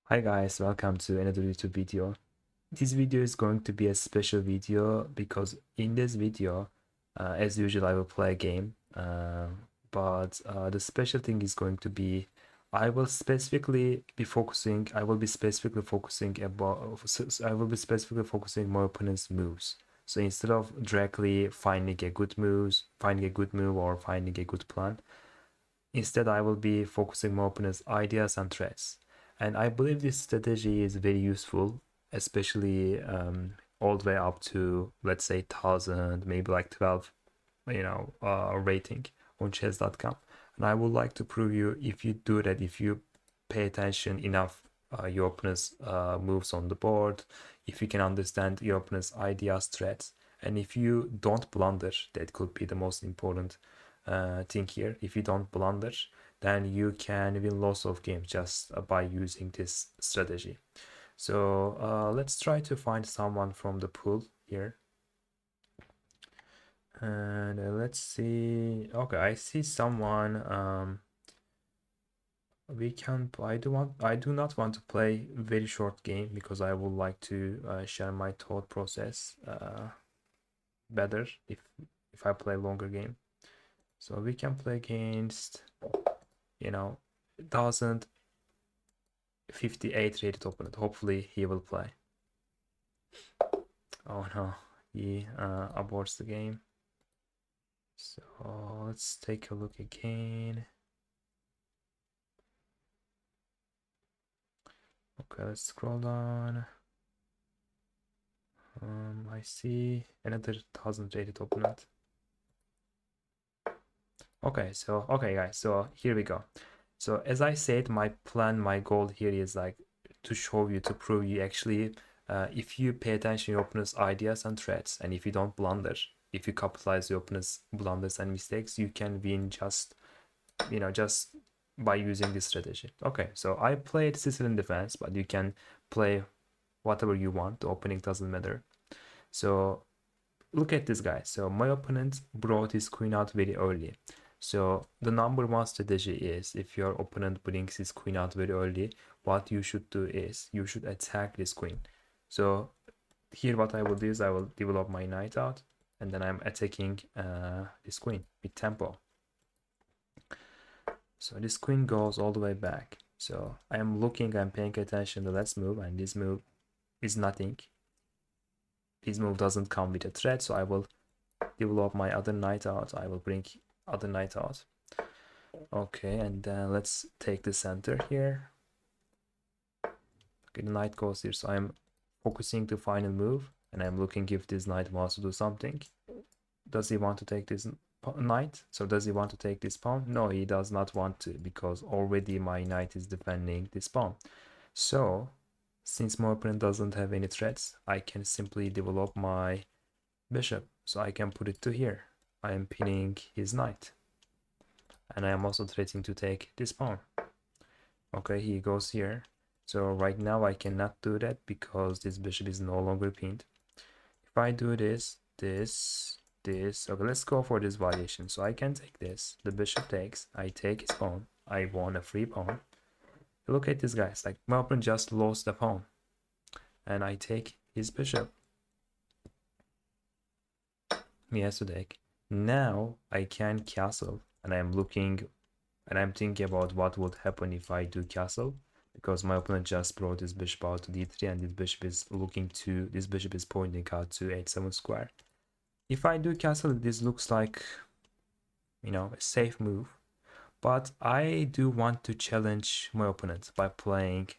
Hi guys, welcome to another YouTube video. This video is going to be a special video because in this video, as usual, I will play a game. But the special thing is going to be, I will be specifically focusing about, I will be specifically focusing my opponent's moves. So instead of directly finding a good move or finding a good plan, instead, I will be focusing more on his ideas and threats. And I believe this strategy is very useful, especially all the way up to, let's say, 1000, maybe like 12, rating on chess.com. And I would like to prove you if you do that, if you pay attention enough your opponent's moves on the board, if you can understand your opponent's ideas, threats, and if you don't blunder, that could be the most important thing here. If you don't blunder, then you can win lots of games just by using this strategy. So let's try to find someone from the pool here. And let's see. Okay, I see someone. I do not want to play very short game because I would like to share my thought process better if I play longer game. So we can play against, 1058 rated opponent. Hopefully he will play. Oh no, he aborts the game. So let's take a look again. Okay, let's scroll down. I see another 1000 rated opponent. Okay guys, so here we go. So as I said, my goal here is like to show you, to prove you actually, if you pay attention to your opponent's ideas and threats, and if you don't blunder, if you capitalize your opponent's blunders and mistakes, you can win just by using this strategy. Okay, so I played Sicilian defense, but you can play whatever you want. The opening doesn't matter. So look at this guy. So my opponent brought his queen out very early. So the number one strategy is, if your opponent brings his queen out very early, what you should do is you should attack this queen. So here what I will do is I will develop my knight out, and then I'm attacking this queen with tempo. So this queen goes all the way back. So I'm paying attention to this move, and this move is nothing. This move doesn't come with a threat, so I will develop my other knight out. I will bring other knight out. Okay, and then let's take the center here. Okay, the knight goes here, so I'm focusing to final move, and I'm looking if this knight wants to do something. Does he want to take this knight? So does he want to take this pawn? No, he does not want to, because already my knight is defending this pawn. So since my opponent doesn't have any threats, I can simply develop my bishop. So I can put it to here. I am pinning his knight, and I am also threatening to take this pawn. Okay, he goes here. So right now I cannot do that because this bishop is no longer pinned. If I do this, okay, let's go for this variation. So I can take this, the bishop takes, I take his pawn, I won a free pawn. Look at this guy, it's like my opponent just lost the pawn, and I take his bishop. He has to take. Now I can castle, and I'm thinking about what would happen if I do castle, because my opponent just brought this bishop out to d3, and this bishop is pointing out to h7 square. If I do castle, this looks like, a safe move, but I do want to challenge my opponent by playing.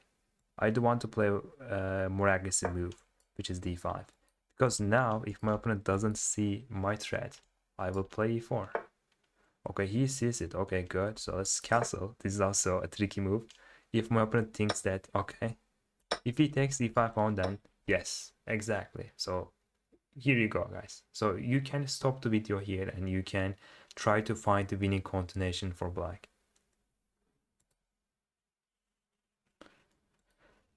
I do want to play a more aggressive move, which is d5, because now if my opponent doesn't see my threat, I will play e4. Okay, he sees it. Okay, good. So let's castle. This is also a tricky move. If my opponent thinks that, okay, if he takes e5 pawn, then yes, exactly. So here you go, guys. So you can stop the video here, and you can try to find the winning continuation for black.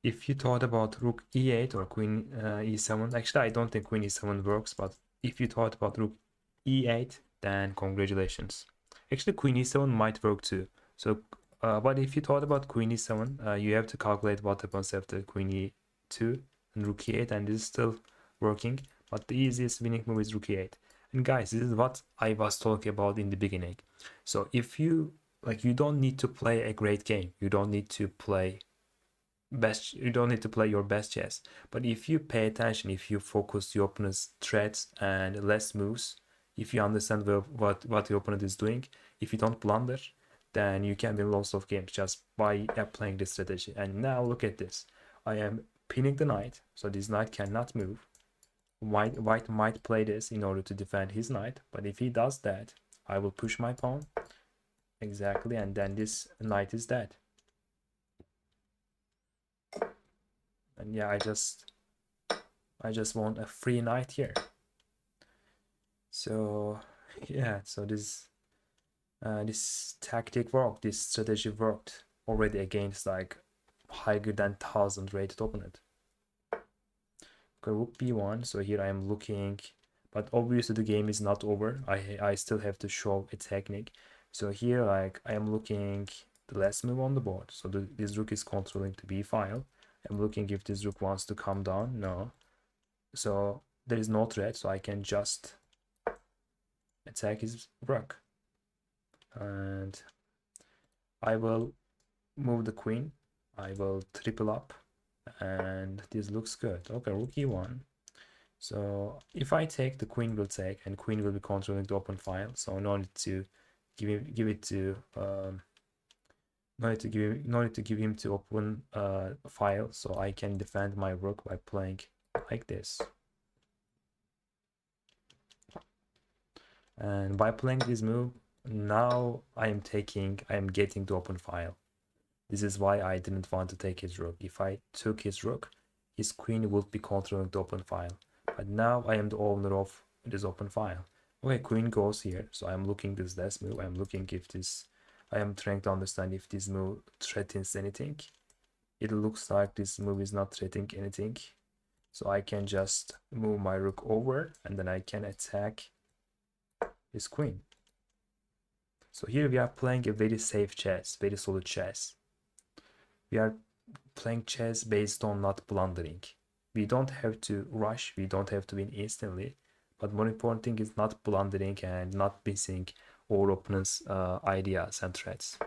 If you thought about rook e8 or queen e7, actually I don't think queen e7 works, but if you thought about rook e8, then congratulations. Actually queen e7 might work too. So But if you thought about queen e7, you have to calculate what happens after queen e2 and rook e8, and this is still working. But the easiest winning move is rook e8. And guys, this is what I was talking about in the beginning. So if you you don't need to play a great game. You don't need to play you don't need to play your best chess. But if you pay attention, if you focus your opponent's threats and less moves, if you understand what your opponent is doing, if you don't blunder, then you can win lots of games just by applying this strategy. And now look at this. I am pinning the knight, so this knight cannot move. White might play this in order to defend his knight, but if he does that, I will push my pawn. Exactly, and then this knight is dead. And yeah, I just want a free knight here. So yeah, so this tactic worked, this strategy worked already against like higher than 1000 rated opponent. Okay, rook b1. So here I am looking, but obviously the game is not over. I still have to show a technique. So here like I am looking the last move on the board. So this rook is controlling the b file. I'm looking if this rook wants to come down. No. So there is no threat, so I can just attack his rook. And I will move the queen. I will triple up, and this looks good. Okay, rook e1. So if I take, the queen will take, and queen will be controlling the open file. So no need to give it to no need to give him to open file. So I can defend my rook by playing like this. And by playing this move, now I am getting the open file. This is why I didn't want to take his rook. If I took his rook, his queen would be controlling the open file. But now I am the owner of this open file. Okay, queen goes here. So I'm looking this last move. I'm looking if this, I am trying to understand if this move threatens anything. It looks like this move is not threatening anything. So I can just move my rook over, and then I can attack his queen. So here we are playing a very safe chess, very solid chess. We are playing chess based on not blundering. We don't have to rush, we don't have to win instantly, but more important thing is not blundering and not missing our opponent's ideas and threats.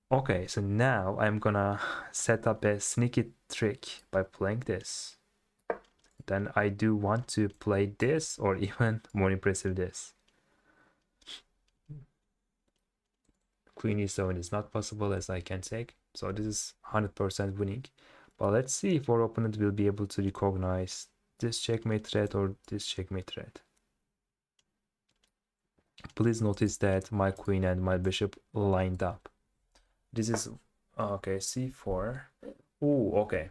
Okay, so now I'm gonna set up a sneaky trick by playing this. Then I do want to play this, or even more impressive, this. Queen e7 is not possible, as I can take. So this is 100% winning. But let's see if our opponent will be able to recognize this checkmate threat or this checkmate threat. Please notice that my queen and my bishop lined up. This is okay, c4. Oh, okay.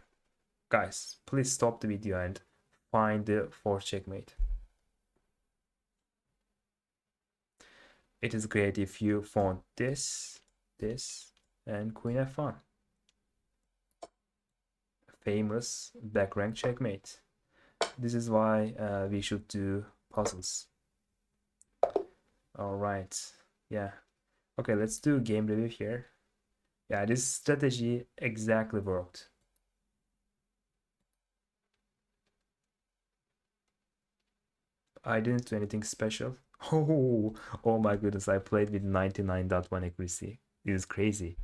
Guys, please stop the video and find the fourth checkmate. It is great if you found this, and queen f1. Famous back rank checkmate. This is why we should do puzzles. All right, yeah. Okay, let's do game review here. Yeah, this strategy exactly worked. I didn't do anything special. Oh my goodness, I played with 99.1 accuracy. It is crazy.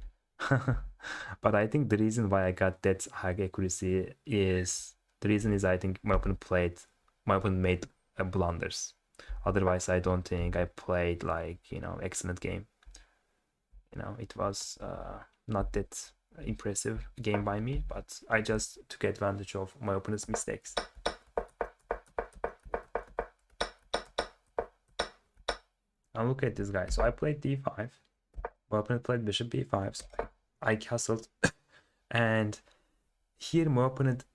But I think the reason why I got that high accuracy is, I think my opponent made blunders. Otherwise, I don't think I played like, excellent game. It was not that impressive game by me, but I just took advantage of my opponent's mistakes. Now look at this guy. So I played d5. My opponent played bishop b5. So I castled. And here my opponent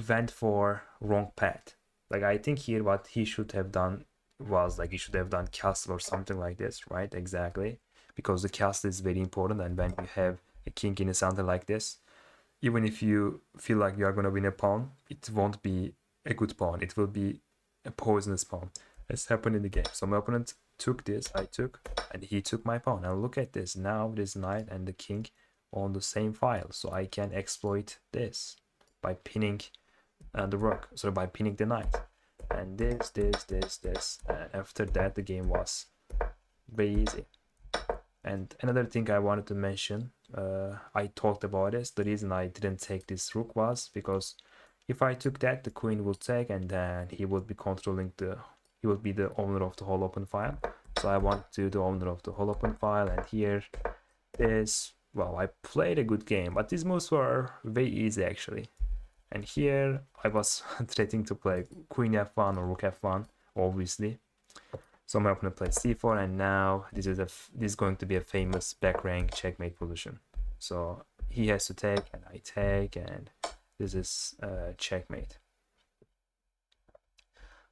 went for wrong path. Like, I think here what he should have done was like, he should have done castle or something like this, right? Exactly. Because the castle is very important, and when you have a king in a center like this, even if you feel like you are going to win a pawn, it won't be a good pawn. It will be a poisonous pawn. It's happened in the game. So my opponent took this, I took, and he took my pawn. And look at this, now this knight and the king on the same file, so I can exploit this by pinning the rook, so by pinning the knight. And this, and after that the game was very easy. And another thing I wanted to mention, I talked about this, the reason I didn't take this rook was because if I took that, the queen would take, and then he would be controlling he would be the owner of the whole open file. So I want to the owner of the whole open file, and here is, well, I played a good game, but these moves were very easy actually. And here I was threatening to play queen f1 or rook f1, obviously. So my opponent plays c4, and now this is going to be a famous back rank checkmate position. So he has to take, and I take, and this is checkmate.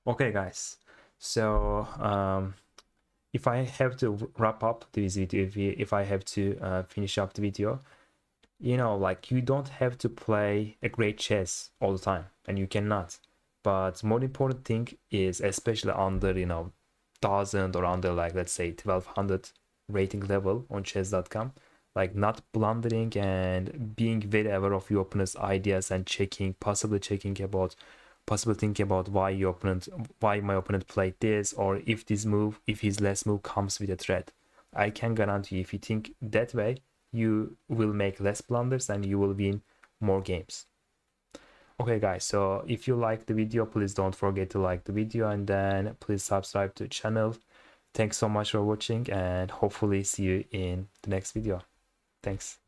Okay, guys. So if I have to wrap up this video, if I have to finish up the video, you know, like, you don't have to play a great chess all the time, and you cannot. But more important thing is, especially under, you know, 1000 or under, like, let's say 1200 rating level on chess.com, like, not blundering and being very aware of your opponent's ideas and possibly thinking about why my opponent played this, or if his last move comes with a threat. I can guarantee, if you think that way, you will make less blunders and you will win more games. Okay, guys, so if you like the video, please don't forget to like the video, and then please subscribe to the channel. Thanks so much for watching, and hopefully see you in the next video. Thanks.